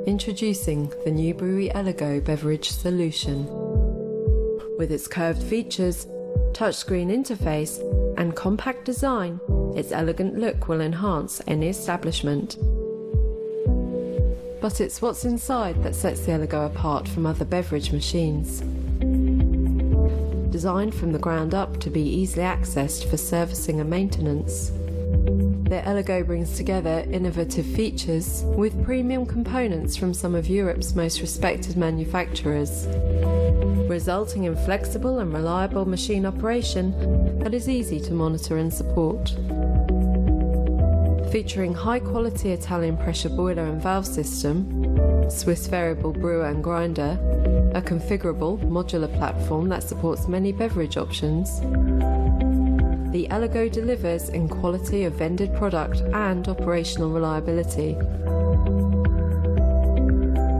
Introducing the new Brewi Eligo beverage solution. With its curved features, touchscreen interface, and compact design, its elegant look will enhance any establishment. But it's what's inside that sets the Eligo apart from other beverage machines. Designed from the ground up to be easily accessed for servicing and maintenance, the Eligo brings together innovative features with premium components from some of Europe's most respected manufacturers, resulting in flexible and reliable machine operation that is easy to monitor and support. Featuring high-quality Italian pressure boiler and valve system, Swiss variable brewer and grinder, a configurable modular platform that supports many beverage options, the Eligo delivers in quality of vended product and operational reliability.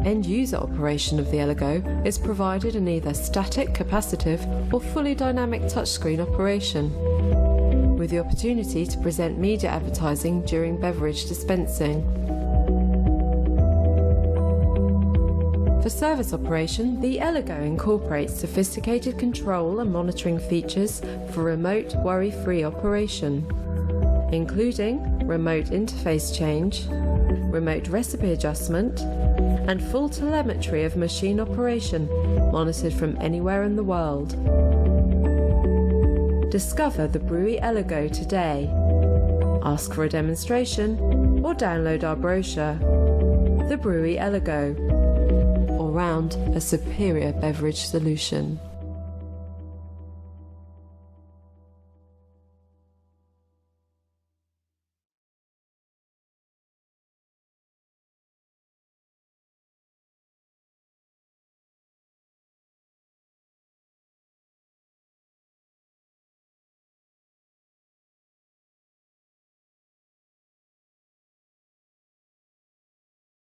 End-user operation of the Eligo is provided in either static, capacitive or fully dynamic touchscreen operation, with the opportunity to present media advertising during beverage dispensing. For service operation, the Eligo incorporates sophisticated control and monitoring features for remote, worry-free operation, including remote interface change, remote recipe adjustment, and full telemetry of machine operation monitored from anywhere in the world. Discover the Brewi Eligo today. Ask for a demonstration or download our brochure. The Brewi Eligo. All round a superior beverage solution.